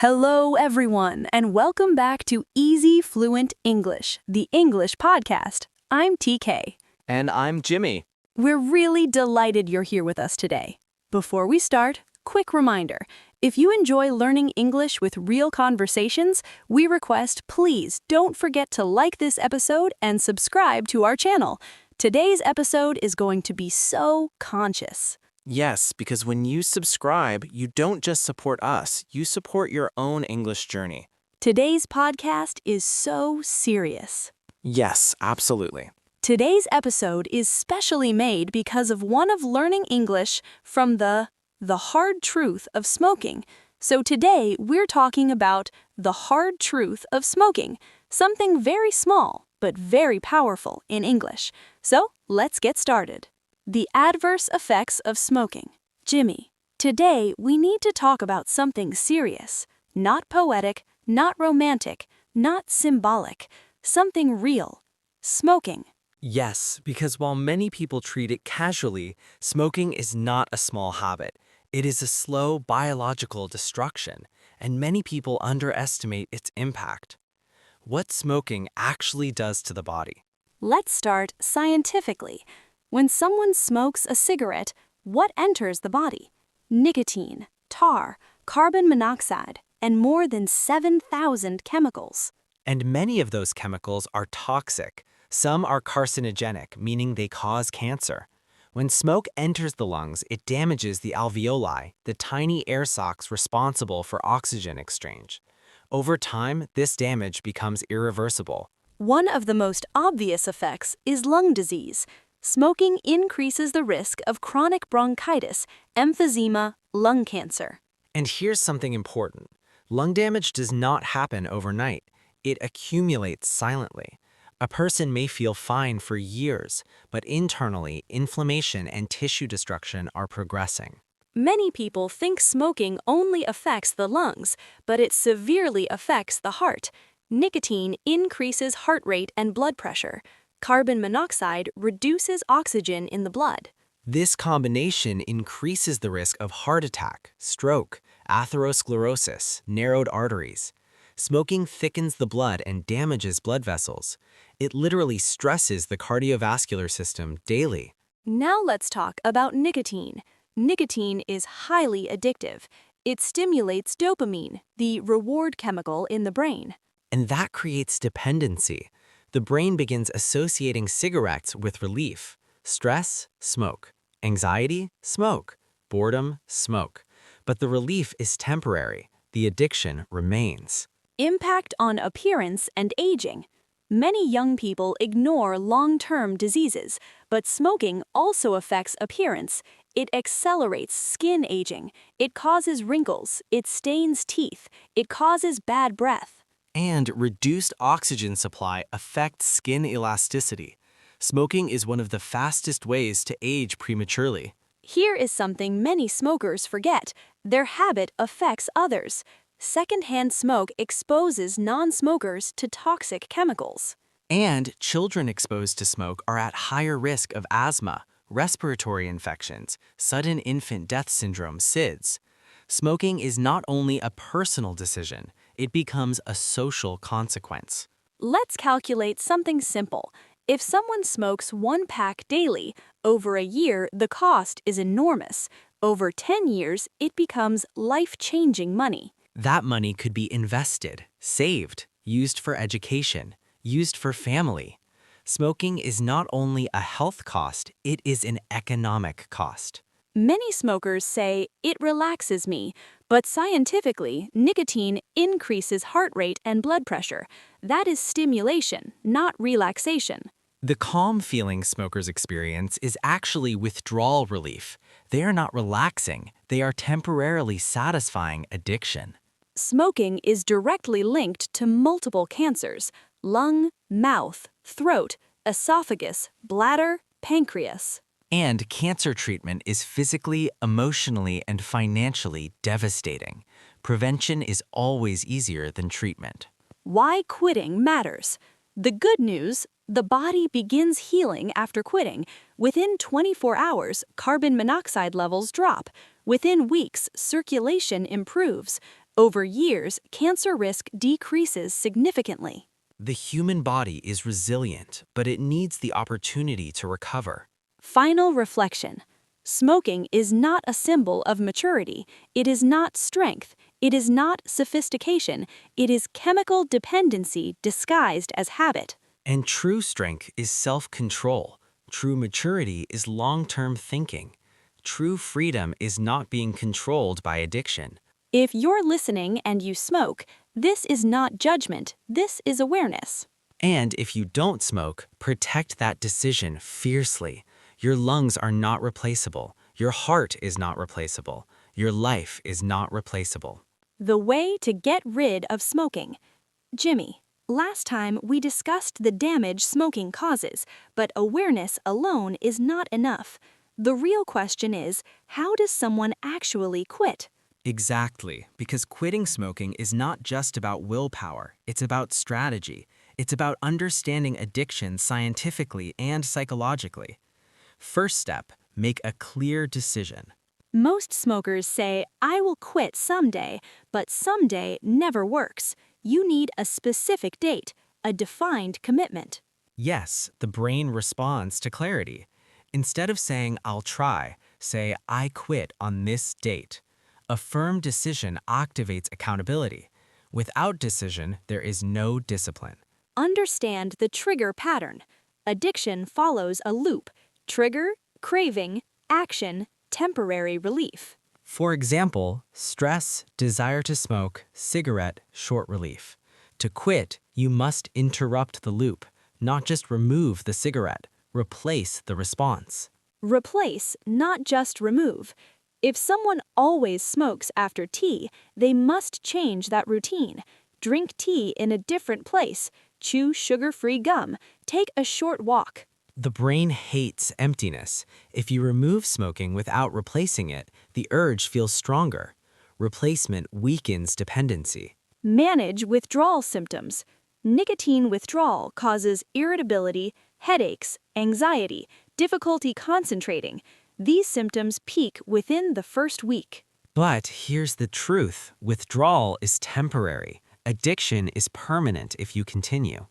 Hello, everyone, and welcome back to Easy Fluent English, the English podcast. I'm TK. And I'm Jimmy. We're really delighted you're here with us today. Before we start, quick reminder. If you enjoy learning English with real conversations, we request please don't forget to like this episode and subscribe to our channel. Today's episode is going to be so conscious. Yes, because when you subscribe, you don't just support us, you support your own English journey. Today's podcast is so serious. Yes, absolutely. Today's episode is specially made because of one of learning English from the hard truth of smoking. So today we're talking about the hard truth of smoking, something very small but very powerful in English. So let's get started. The adverse effects of smoking. Jimmy, today we need to talk about something serious, not poetic, not romantic, not symbolic, something real. Smoking. Yes, because while many people treat it casually, smoking is not a small habit. It is a slow biological destruction, and many people underestimate its impact. What smoking actually does to the body. Let's start scientifically. When someone smokes a cigarette, what enters the body? Nicotine, tar, carbon monoxide, and more than 7,000 chemicals. And many of those chemicals are toxic. Some are carcinogenic, meaning they cause cancer. When smoke enters the lungs, it damages the alveoli, the tiny air sacs responsible for oxygen exchange. Over time, this damage becomes irreversible. One of the most obvious effects is lung disease. Smoking increases the risk of chronic bronchitis, emphysema, lung cancer. And here's something important. Lung damage does not happen overnight. It accumulates silently. A person may feel fine for years, but internally, inflammation and tissue destruction are progressing. Many people think smoking only affects the lungs, but it severely affects the heart. Nicotine increases heart rate and blood pressure. Carbon monoxide reduces oxygen in the blood. This combination increases the risk of heart attack, stroke, atherosclerosis, narrowed arteries. Smoking thickens the blood and damages blood vessels. It literally stresses the cardiovascular system daily. Now let's talk about nicotine. Nicotine is highly addictive. It stimulates dopamine, the reward chemical in the brain. And that creates dependency. The brain begins associating cigarettes with relief. Stress, smoke. Anxiety, smoke. Boredom, smoke. But the relief is temporary. The addiction remains. Impact on appearance and aging. Many young people ignore long-term diseases, but smoking also affects appearance. It accelerates skin aging. It causes wrinkles. It stains teeth. It causes bad breath. And reduced oxygen supply affects skin elasticity. Smoking is one of the fastest ways to age prematurely. Here is something many smokers forget. Their habit affects others. Secondhand smoke exposes non-smokers to toxic chemicals. And children exposed to smoke are at higher risk of asthma, respiratory infections, sudden infant death syndrome, SIDS. Smoking is not only a personal decision, it becomes a social consequence. Let's calculate something simple. If someone smokes 1 pack daily, over a year the cost is enormous. Over 10 years, it becomes life-changing money. That money could be invested, saved, used for education, used for family. Smoking is not only a health cost, it is an economic cost. Many smokers say, it relaxes me, but scientifically, nicotine increases heart rate and blood pressure. That is stimulation, not relaxation. The calm feeling smokers experience is actually withdrawal relief. They are not relaxing, they are temporarily satisfying addiction. Smoking is directly linked to multiple cancers: lung, mouth, throat, esophagus, bladder, pancreas. And cancer treatment is physically, emotionally, and financially devastating. Prevention is always easier than treatment. Why quitting matters. The good news, the body begins healing after quitting. Within 24 hours, carbon monoxide levels drop. Within weeks, circulation improves. Over years, cancer risk decreases significantly. The human body is resilient, but it needs the opportunity to recover. Final reflection. Smoking is not a symbol of maturity. It is not strength. It is not sophistication. It is chemical dependency disguised as habit. And true strength is self-control. True maturity is long-term thinking. True freedom is not being controlled by addiction. If you're listening and you smoke, this is not judgment. This is awareness. And if you don't smoke, protect that decision fiercely. Your lungs are not replaceable. Your heart is not replaceable. Your life is not replaceable. The way to get rid of smoking. Jimmy, last time we discussed the damage smoking causes, but awareness alone is not enough. The real question is, how does someone actually quit? Exactly, because quitting smoking is not just about willpower, it's about strategy. It's about understanding addiction scientifically and psychologically. First step, make a clear decision. Most smokers say, I will quit someday, but someday never works. You need a specific date, a defined commitment. Yes, the brain responds to clarity. Instead of saying, I'll try, say, I quit on this date. A firm decision activates accountability. Without decision, there is no discipline. Understand the trigger pattern. Addiction follows a loop. Trigger, craving, action, temporary relief. For example, stress, desire to smoke, cigarette, short relief. To quit, you must interrupt the loop, not just remove the cigarette, replace the response. Replace, not just remove. If someone always smokes after tea, they must change that routine. Drink tea in a different place. Chew sugar-free gum. Take a short walk. The brain hates emptiness. If you remove smoking without replacing it, the urge feels stronger. Replacement weakens dependency. Manage withdrawal symptoms. Nicotine withdrawal causes irritability, headaches, anxiety, difficulty concentrating. These symptoms peak within the first week. But here's the truth. Withdrawal is temporary. Addiction is permanent if you continue.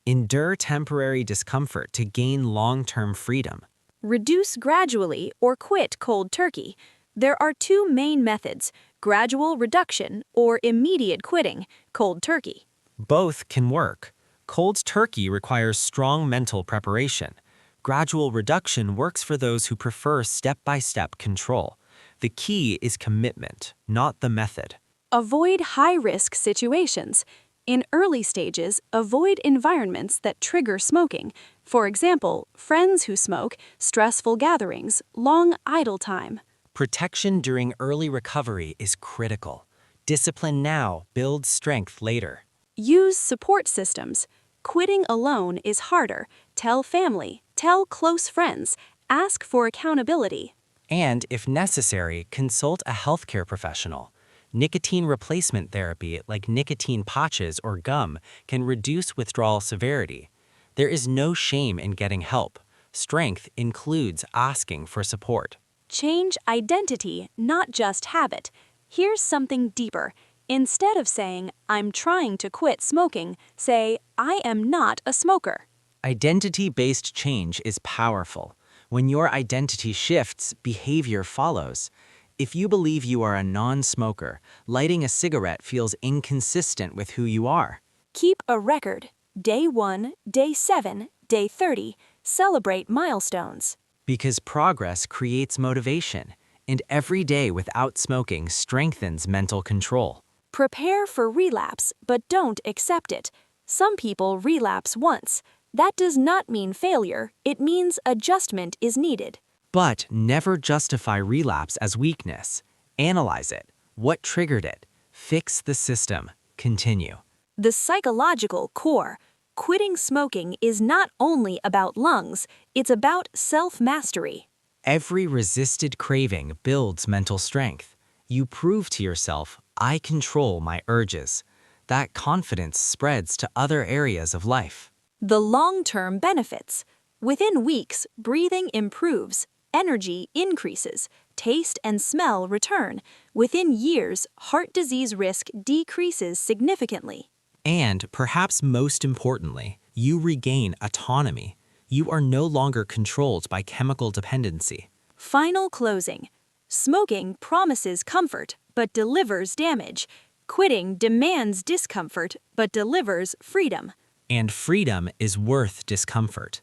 Endure temporary discomfort to gain long-term freedom. Reduce gradually or quit cold turkey. There are two main methods, gradual reduction or immediate quitting, cold turkey. Both can work. Cold turkey requires strong mental preparation. Gradual reduction works for those who prefer step-by-step control. The key is commitment, not the method. Avoid high-risk situations. In early stages, avoid environments that trigger smoking. For example, friends who smoke, stressful gatherings, long idle time. Protection during early recovery is critical. Discipline now builds strength later. Use support systems. Quitting alone is harder. Tell family, tell close friends, ask for accountability. And, if necessary, consult a healthcare professional. Nicotine replacement therapy, like nicotine patches or gum, can reduce withdrawal severity. There is no shame in getting help. Strength includes asking for support. Change identity, not just habit. Here's something deeper. Instead of saying, I'm trying to quit smoking, say, I am not a smoker. Identity-based change is powerful. When your identity shifts, behavior follows. If you believe you are a non-smoker, lighting a cigarette feels inconsistent with who you are. Keep a record. Day 1, Day 7, Day 30. Celebrate milestones. Because progress creates motivation, and every day without smoking strengthens mental control. Prepare for relapse, but don't accept it. Some people relapse once. That does not mean failure. It means adjustment is needed. But never justify relapse as weakness. Analyze it. What triggered it? Fix the system. Continue. The psychological core. Quitting smoking is not only about lungs, it's about self-mastery. Every resisted craving builds mental strength. You prove to yourself, I control my urges. That confidence spreads to other areas of life. The long-term benefits. Within weeks, breathing improves, energy increases, taste and smell return. Within years, heart disease risk decreases significantly. And perhaps most importantly, you regain autonomy. You are no longer controlled by chemical dependency. Final closing. Smoking promises comfort, but delivers damage. Quitting demands discomfort, but delivers freedom. And freedom is worth discomfort.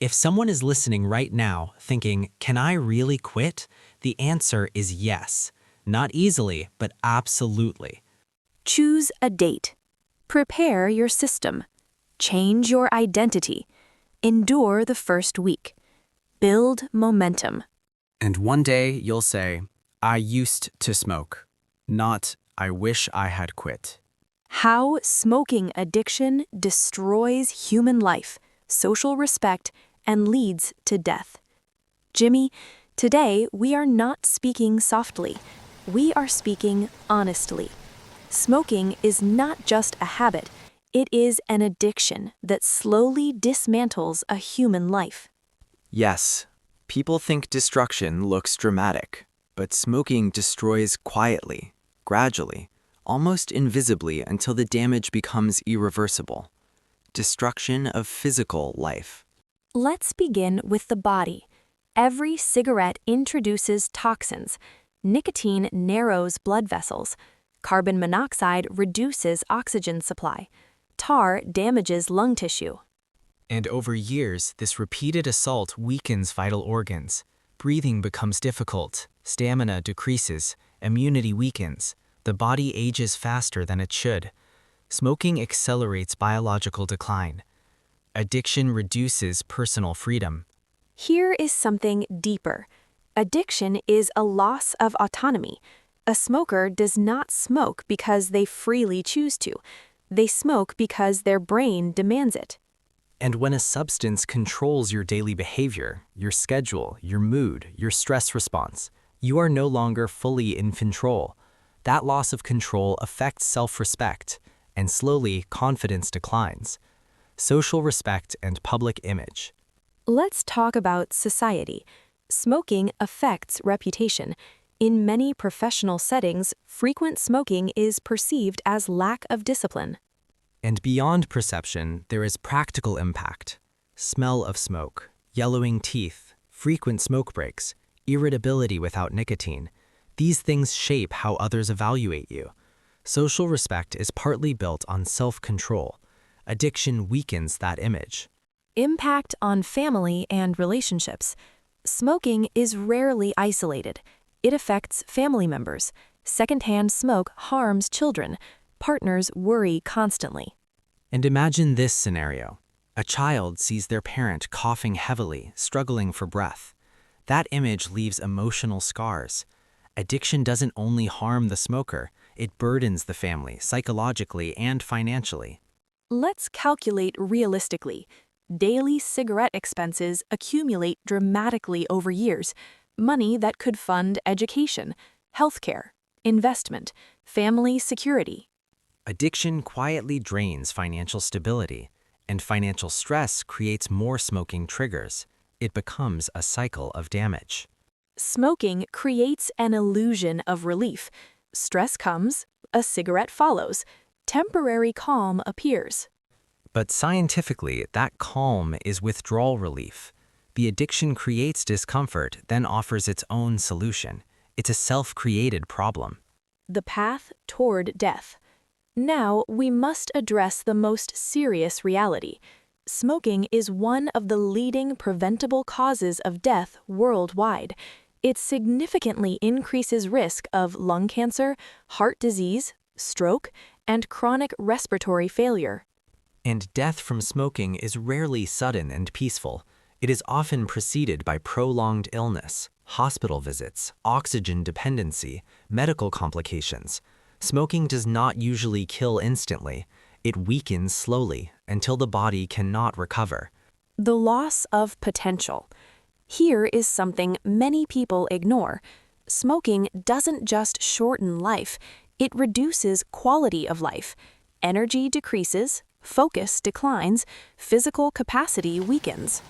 If someone is listening right now thinking, can I really quit? The answer is yes. Not easily, but absolutely. Choose a date. Prepare your system. Change your identity. Endure the first week. Build momentum. And one day you'll say, I used to smoke, not I wish I had quit. How smoking addiction destroys human life, social respect, and leads to death. Jimmy, today we are not speaking softly. We are speaking honestly. Smoking is not just a habit, it is an addiction that slowly dismantles a human life. Yes, people think destruction looks dramatic, but smoking destroys quietly, gradually, almost invisibly until the damage becomes irreversible. Destruction of physical life. Let's begin with the body. Every cigarette introduces toxins. Nicotine narrows blood vessels. Carbon monoxide reduces oxygen supply. Tar damages lung tissue. And over years, this repeated assault weakens vital organs. Breathing becomes difficult, stamina decreases, immunity weakens, the body ages faster than it should. Smoking accelerates biological decline. Addiction reduces personal freedom. Here is something deeper. Addiction is a loss of autonomy. A smoker does not smoke because they freely choose to. They smoke because their brain demands it. And when a substance controls your daily behavior, your schedule, your mood, your stress response, you are no longer fully in control. That loss of control affects self-respect, and slowly confidence declines. Social respect and public image. Let's talk about society. Smoking affects reputation. In many professional settings, frequent smoking is perceived as lack of discipline. And beyond perception, there is practical impact. Smell of smoke, yellowing teeth, frequent smoke breaks, irritability without nicotine. These things shape how others evaluate you. Social respect is partly built on self-control. Addiction weakens that image. Impact on family and relationships. Smoking is rarely isolated. It affects family members. Secondhand smoke harms children. Partners worry constantly. And imagine this scenario. A child sees their parent coughing heavily, struggling for breath. That image leaves emotional scars. Addiction doesn't only harm the smoker, it burdens the family psychologically and financially. Let's calculate realistically. Daily cigarette expenses accumulate dramatically over years. Money that could fund education, healthcare, investment, family security. Addiction quietly drains financial stability, and financial stress creates more smoking triggers. It becomes a cycle of damage. Smoking creates an illusion of relief. Stress comes, a cigarette follows. Temporary calm appears. But scientifically, that calm is withdrawal relief. The addiction creates discomfort, then offers its own solution. It's a self-created problem. The path toward death. Now we must address the most serious reality. Smoking is one of the leading preventable causes of death worldwide. It significantly increases risk of lung cancer, heart disease, stroke, and chronic respiratory failure. And death from smoking is rarely sudden and peaceful. It is often preceded by prolonged illness, hospital visits, oxygen dependency, medical complications. Smoking does not usually kill instantly. It weakens slowly until the body cannot recover. The loss of potential. Here is something many people ignore. Smoking doesn't just shorten life, it reduces quality of life. Energy decreases, focus declines, physical capacity weakens.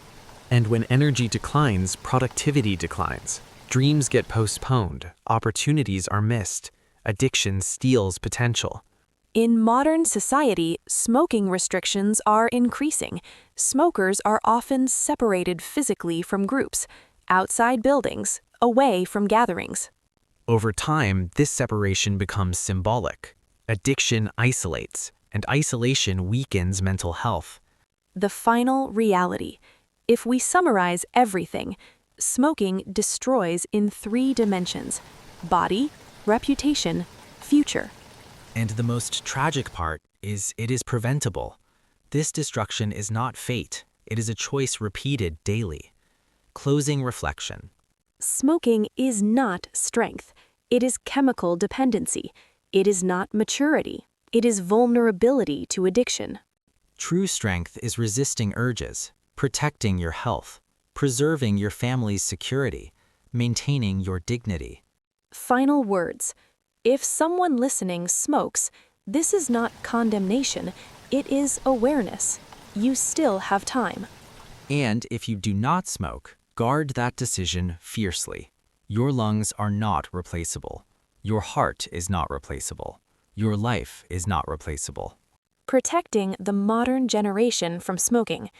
And when energy declines, productivity declines. Dreams get postponed, opportunities are missed, addiction steals potential. In modern society, smoking restrictions are increasing. Smokers are often separated physically from groups, outside buildings, away from gatherings. Over time, this separation becomes symbolic. Addiction isolates, and isolation weakens mental health. The final reality. If we summarize everything, smoking destroys in 3 dimensions: body, reputation, future. And the most tragic part is it is preventable. This destruction is not fate, it is a choice repeated daily. Closing reflection. Smoking is not strength. It is chemical dependency. It is not maturity. It is vulnerability to addiction. True strength is resisting urges, protecting your health, preserving your family's security, maintaining your dignity. Final words. If someone listening smokes, this is not condemnation, it is awareness. You still have time. And if you do not smoke, guard that decision fiercely. Your lungs are not replaceable. Your heart is not replaceable. Your life is not replaceable. Protecting the modern generation from smoking.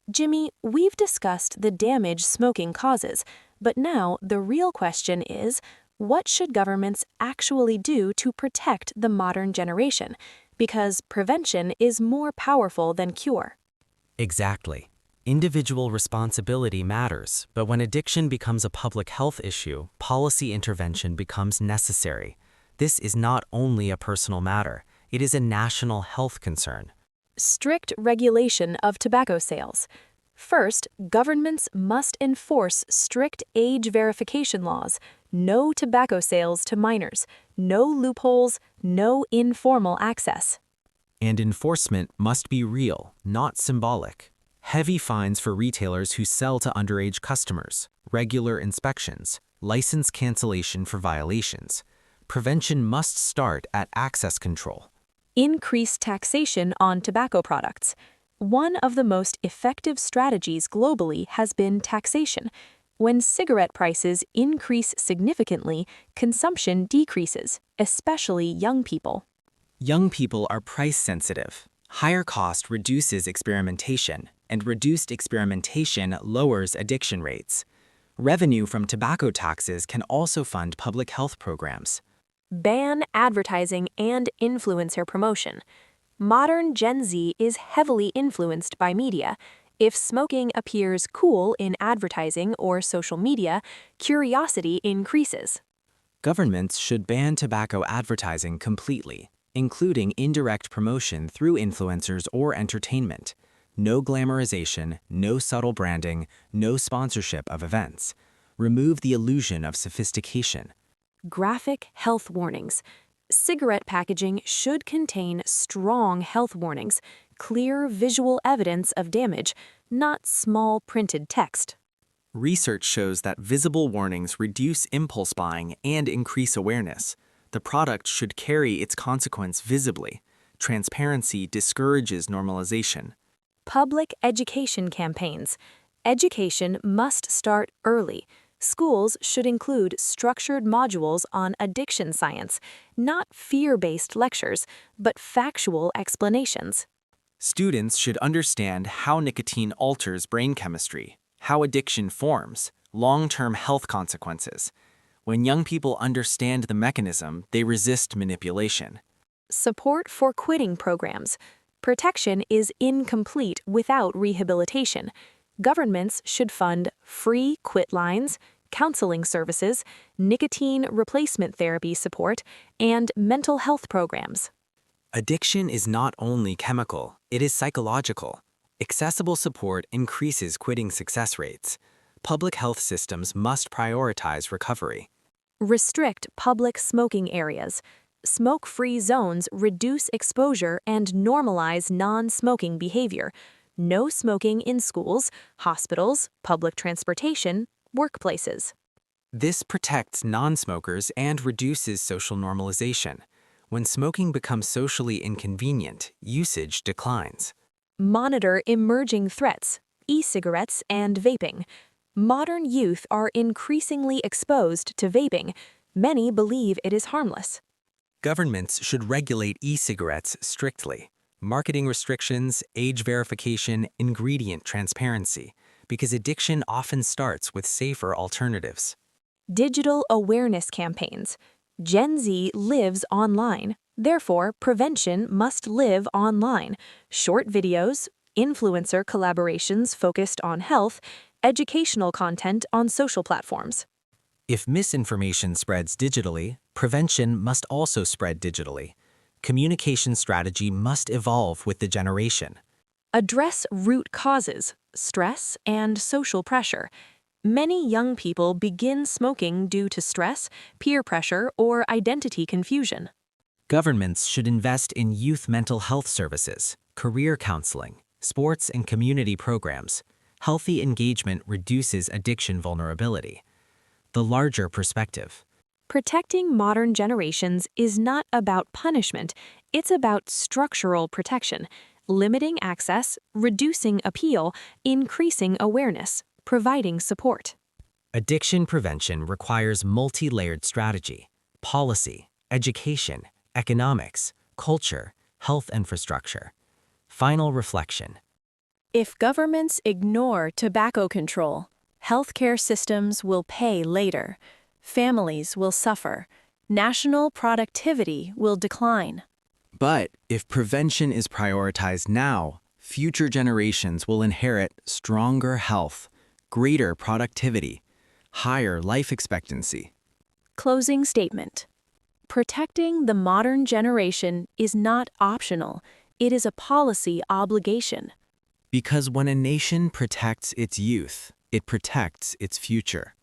Jimmy, we've discussed the damage smoking causes, but now the real question is, what should governments actually do to protect the modern generation? Because prevention is more powerful than cure. Exactly. Individual responsibility matters, but when addiction becomes a public health issue, policy intervention becomes necessary. This is not only a personal matter, it is a national health concern. Strict regulation of tobacco sales. First, governments must enforce strict age verification laws, no tobacco sales to minors, no loopholes, no informal access. And enforcement must be real, not symbolic. Heavy fines for retailers who sell to underage customers, regular inspections, license cancellation for violations. Prevention must start at access control. Increased taxation on tobacco products. One of the most effective strategies globally has been taxation. When cigarette prices increase significantly, consumption decreases, especially young people. Young people are price sensitive. Higher cost reduces experimentation, and reduced experimentation lowers addiction rates. Revenue from tobacco taxes can also fund public health programs. Ban advertising and influencer promotion. Modern Gen Z is heavily influenced by media. If smoking appears cool in advertising or social media, curiosity increases. Governments should ban tobacco advertising completely, including indirect promotion through influencers or entertainment. No glamorization, no subtle branding, no sponsorship of events. Remove the illusion of sophistication. Graphic health warnings. Cigarette packaging should contain strong health warnings, clear visual evidence of damage, not small printed text. Research shows that visible warnings reduce impulse buying and increase awareness. The product should carry its consequence visibly. Transparency discourages normalization. Public education campaigns. Education must start early. Schools should include structured modules on addiction science, not fear-based lectures, but factual explanations. Students should understand how nicotine alters brain chemistry, how addiction forms, long-term health consequences. When young people understand the mechanism, they resist manipulation. Support for quitting programs. Protection is incomplete without rehabilitation. Governments should fund free quit lines, counseling services, nicotine replacement therapy support, and mental health programs. Addiction is not only chemical, it is psychological. Accessible support increases quitting success rates. Public health systems must prioritize recovery. Restrict public smoking areas. Smoke-free zones reduce exposure and normalize non-smoking behavior. No smoking in schools, hospitals, public transportation, workplaces. This protects non-smokers and reduces social normalization. When smoking becomes socially inconvenient, usage declines. Monitor emerging threats, e-cigarettes and vaping. Modern youth are increasingly exposed to vaping. Many believe it is harmless. Governments should regulate e-cigarettes strictly. Marketing restrictions, age verification, ingredient transparency, because addiction often starts with safer alternatives. Digital awareness campaigns. Gen Z lives online. Therefore, prevention must live online. Short videos, influencer collaborations focused on health, educational content on social platforms. If misinformation spreads digitally, prevention must also spread digitally. Communication strategy must evolve with the generation. Address root causes, stress, and social pressure. Many young people begin smoking due to stress, peer pressure, or identity confusion. Governments should invest in youth mental health services, career counseling, sports and community programs. Healthy engagement reduces addiction vulnerability. The larger perspective. Protecting modern generations is not about punishment, it's about structural protection, limiting access, reducing appeal, increasing awareness, providing support. Addiction prevention requires multi-layered strategy, policy, education, economics, culture, health infrastructure. Final reflection. If governments ignore tobacco control, healthcare systems will pay later, families will suffer, national productivity will decline. But if prevention is prioritized now, future generations will inherit stronger health, greater productivity, higher life expectancy. Closing statement. Protecting the modern generation is not optional, it is a policy obligation. Because when a nation protects its youth, it protects its future.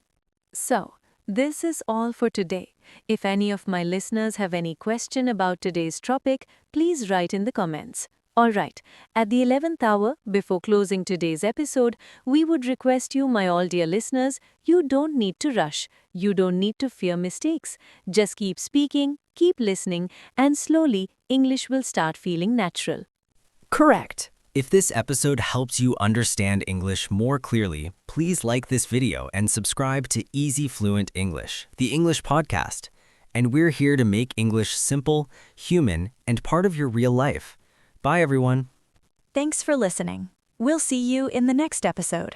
So, this is all for today. If any of my listeners have any question about today's topic, please write in the comments. Alright, at the 11th hour, before closing today's episode, we would request you, my all dear listeners, you don't need to rush. You don't need to fear mistakes. Just keep speaking, keep listening, and slowly, English will start feeling natural. Correct. If this episode helps you understand English more clearly, please like this video and subscribe to Easy Fluent English, the English podcast. And we're here to make English simple, human, and part of your real life. Bye, everyone. Thanks for listening. We'll see you in the next episode.